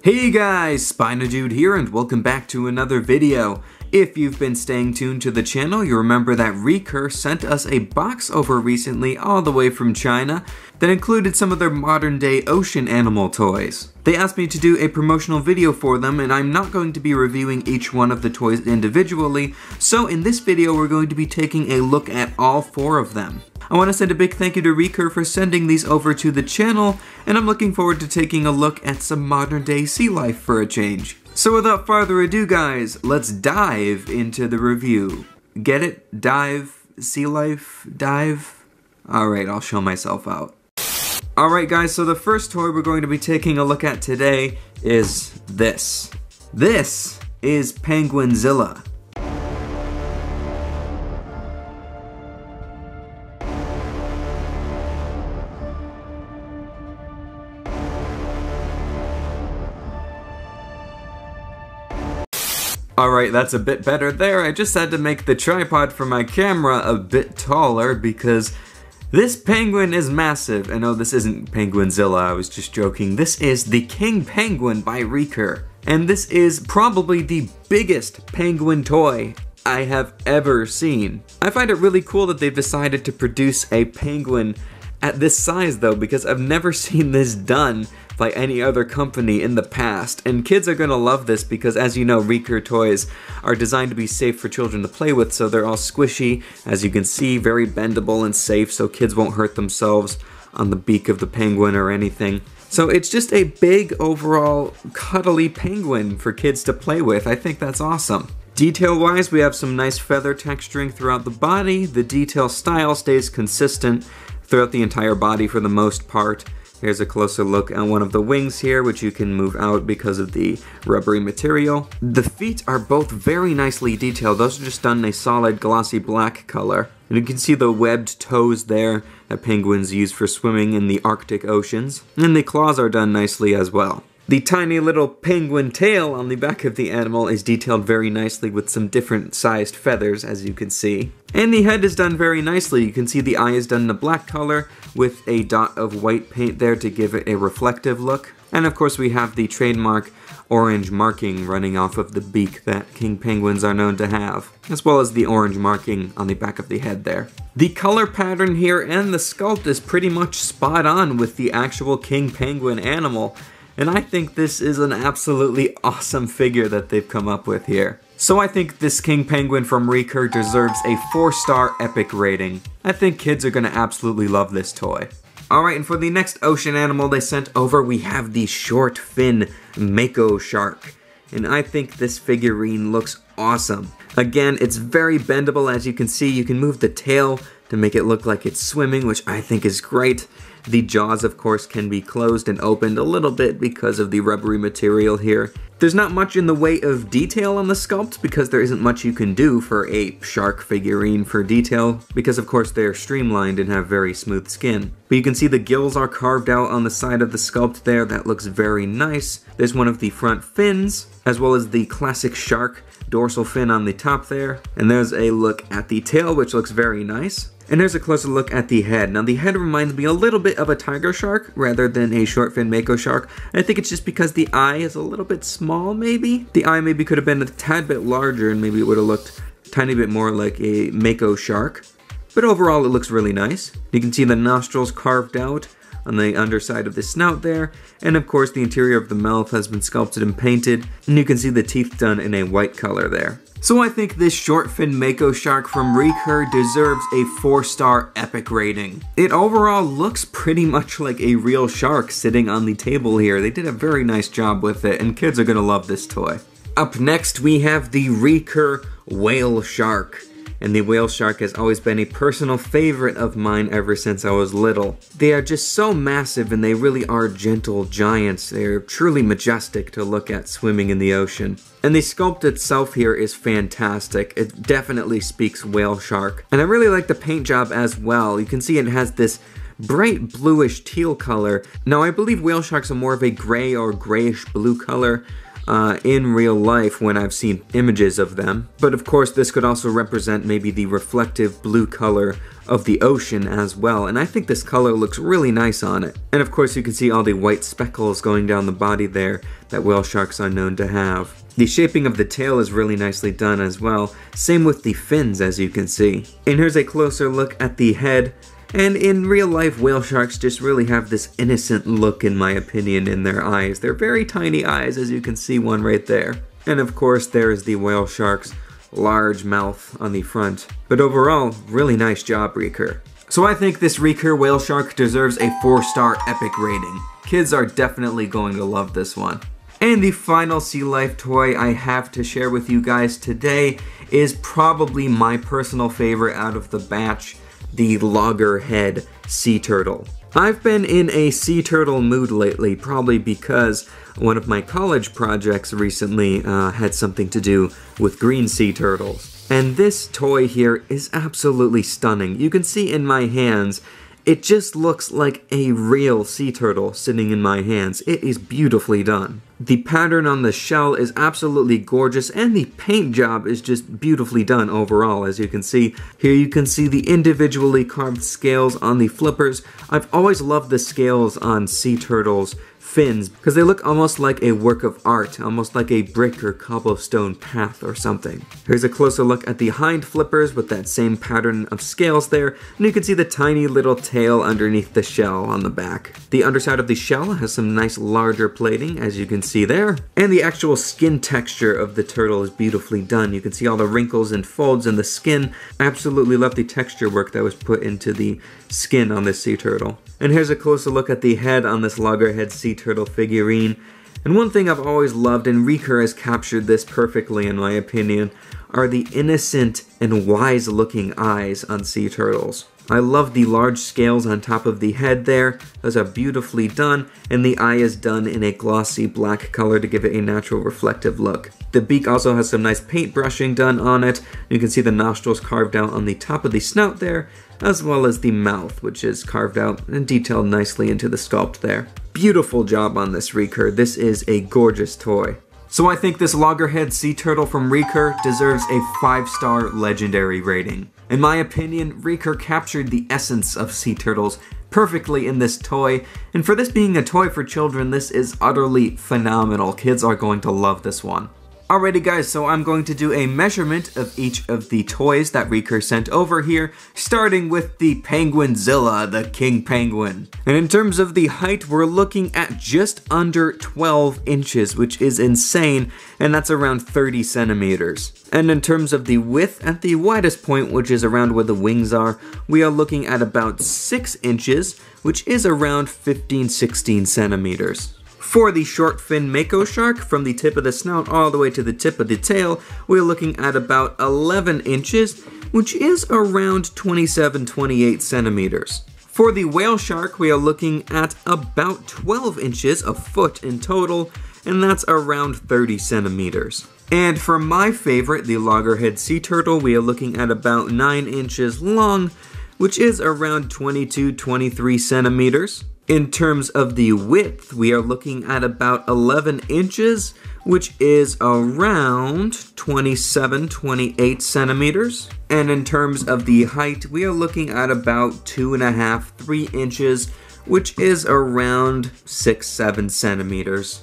Hey guys, SpinoDude here and welcome back to another video. If you've been staying tuned to the channel, you remember that Recur sent us a box over recently all the way from China that included some of their modern day ocean animal toys. They asked me to do a promotional video for them and I'm not going to be reviewing each one of the toys individually, so in this video we're going to be taking a look at all 4 of them. I want to send a big thank you to Recur for sending these over to the channel, and I'm looking forward to taking a look at some modern day sea life for a change. So without further ado guys, let's dive into the review. Get it? Dive? Sea life? Dive? Alright, I'll show myself out. Alright guys, so the first toy we're going to be taking a look at today is this. This is Penguinzilla. Alright, that's a bit better there. I just had to make the tripod for my camera a bit taller because this penguin is massive. And no, this isn't Penguinzilla, I was just joking. This is the King Penguin by Recur. And this is probably the biggest penguin toy I have ever seen. I find it really cool that they've decided to produce a penguin at this size though, because I've never seen this done by any other company in the past, and kids are gonna love this because, as you know, Recur toys are designed to be safe for children to play with, so they're all squishy, as you can see, very bendable and safe, so kids won't hurt themselves on the beak of the penguin or anything. So it's just a big, overall, cuddly penguin for kids to play with. I think that's awesome. Detail-wise, we have some nice feather texturing throughout the body. The detail style stays consistent throughout the entire body for the most part. Here's a closer look at one of the wings here, which you can move out because of the rubbery material. The feet are both very nicely detailed. Those are just done in a solid glossy black color. And you can see the webbed toes there that penguins use for swimming in the Arctic oceans. And the claws are done nicely as well. The tiny little penguin tail on the back of the animal is detailed very nicely with some different sized feathers, as you can see. And the head is done very nicely. You can see the eye is done in a black color with a dot of white paint there to give it a reflective look. And of course we have the trademark orange marking running off of the beak that king penguins are known to have, as well as the orange marking on the back of the head there. The color pattern here and the sculpt is pretty much spot on with the actual king penguin animal. And I think this is an absolutely awesome figure that they've come up with here. So I think this King Penguin from Recur deserves a 4-star epic rating. I think kids are gonna absolutely love this toy. Alright, and for the next ocean animal they sent over, we have the Shortfin Mako Shark. And I think this figurine looks awesome. Again, it's very bendable, as you can see. You can move the tail to make it look like it's swimming, which I think is great. The jaws, of course, can be closed and opened a little bit because of the rubbery material here. There's not much in the way of detail on the sculpt because there isn't much you can do for a shark figurine for detail because, of course, they're streamlined and have very smooth skin. But you can see the gills are carved out on the side of the sculpt there. That looks very nice. There's one of the front fins, as well as the classic shark dorsal fin on the top there. And there's a look at the tail, which looks very nice. And here's a closer look at the head. Now the head reminds me a little bit of a tiger shark rather than a Shortfin Mako Shark. I think it's just because the eye is a little bit small, maybe? The eye maybe could have been a tad bit larger and maybe it would have looked a tiny bit more like a Mako Shark. But overall it looks really nice. You can see the nostrils carved out on the underside of the snout there, and of course the interior of the mouth has been sculpted and painted, and you can see the teeth done in a white color there. So I think this Shortfin Mako Shark from Recur deserves a 4-star epic rating. It overall looks pretty much like a real shark sitting on the table here. They did a very nice job with it, and kids are gonna love this toy. Up next we have the Recur Whale Shark. And the whale shark has always been a personal favorite of mine ever since I was little. They are just so massive and they really are gentle giants. They're truly majestic to look at swimming in the ocean. And the sculpt itself here is fantastic. It definitely speaks whale shark. And I really like the paint job as well. You can see it has this bright bluish teal color. Now I believe whale sharks are more of a gray or grayish blue color in real life when I've seen images of them. But of course this could also represent maybe the reflective blue color of the ocean as well, and I think this color looks really nice on it. And of course you can see all the white speckles going down the body there that whale sharks are known to have. The shaping of the tail is really nicely done as well, same with the fins as you can see. And here's a closer look at the head. And in real life, whale sharks just really have this innocent look, in my opinion, in their eyes. They're very tiny eyes, as you can see one right there. And of course, there's the whale shark's large mouth on the front. But overall, really nice job, Recur. So I think this Recur whale shark deserves a 4-star epic rating. Kids are definitely going to love this one. And the final sea life toy I have to share with you guys today is probably my personal favorite out of the batch, the Loggerhead Sea Turtle. I've been in a sea turtle mood lately, probably because one of my college projects recently had something to do with green sea turtles. And this toy here is absolutely stunning. You can see in my hands, it just looks like a real sea turtle sitting in my hands. It is beautifully done. The pattern on the shell is absolutely gorgeous, and the paint job is just beautifully done overall, as you can see. Here you can see the individually carved scales on the flippers. I've always loved the scales on sea turtles' fins because they look almost like a work of art, almost like a brick or cobblestone path or something. Here's a closer look at the hind flippers with that same pattern of scales there, and you can see the tiny little tail underneath the shell on the back. The underside of the shell has some nice larger plating, as you can see there, and the actual skin texture of the turtle is beautifully done. You can see all the wrinkles and folds in the skin. I absolutely love the texture work that was put into the skin on this sea turtle. And here's a closer look at the head on this Loggerhead Sea Turtle figurine. And one thing I've always loved, and Recur has captured this perfectly in my opinion, are the innocent and wise looking eyes on sea turtles. I love the large scales on top of the head there. Those are beautifully done, and the eye is done in a glossy black color to give it a natural reflective look. The beak also has some nice paint brushing done on it. You can see the nostrils carved out on the top of the snout there, as well as the mouth, which is carved out and detailed nicely into the sculpt there. Beautiful job on this Recur. This is a gorgeous toy. So I think this Loggerhead Sea Turtle from Recur deserves a 5-star legendary rating. In my opinion, Recur captured the essence of sea turtles perfectly in this toy, and for this being a toy for children, this is utterly phenomenal. Kids are going to love this one. Alrighty guys, so I'm going to do a measurement of each of the toys that Recur sent over here, starting with the Penguinzilla, the king penguin. And in terms of the height, we're looking at just under 12 inches, which is insane, and that's around 30 centimeters. And in terms of the width, at the widest point, which is around where the wings are, we are looking at about 6 inches, which is around 15-16 centimeters. For the Shortfin Mako Shark, from the tip of the snout all the way to the tip of the tail, we're looking at about 11 inches, which is around 27-28 centimeters. For the whale shark, we are looking at about 12 inches, a foot in total, and that's around 30 centimeters. And for my favorite, the Loggerhead Sea Turtle, we are looking at about 9 inches long, which is around 22-23 centimeters. In terms of the width, we are looking at about 11 inches, which is around 27-28 centimeters. And in terms of the height, we are looking at about 2.5-3 inches, which is around 6-7 centimeters.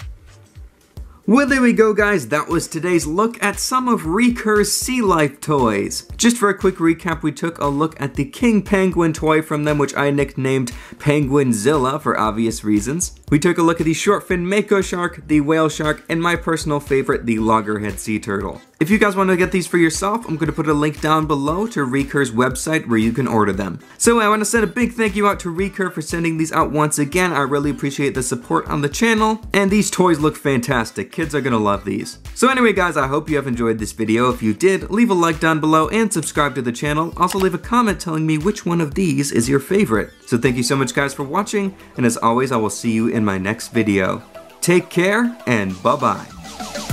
Well, there we go guys, that was today's look at some of Recur Sealife toys. Just for a quick recap, we took a look at the King Penguin toy from them, which I nicknamed Penguinzilla for obvious reasons. We took a look at the Shortfin Mako Shark, the Whale Shark, and my personal favorite, the Loggerhead Sea Turtle. If you guys want to get these for yourself, I'm going to put a link down below to Recur's website where you can order them. So I want to send a big thank you out to Recur for sending these out once again. I really appreciate the support on the channel, and these toys look fantastic. Kids are going to love these. So anyway guys, I hope you have enjoyed this video. If you did, leave a like down below and subscribe to the channel. Also leave a comment telling me which one of these is your favorite. So thank you so much guys for watching, and as always I will see you in my next video. Take care and bye bye.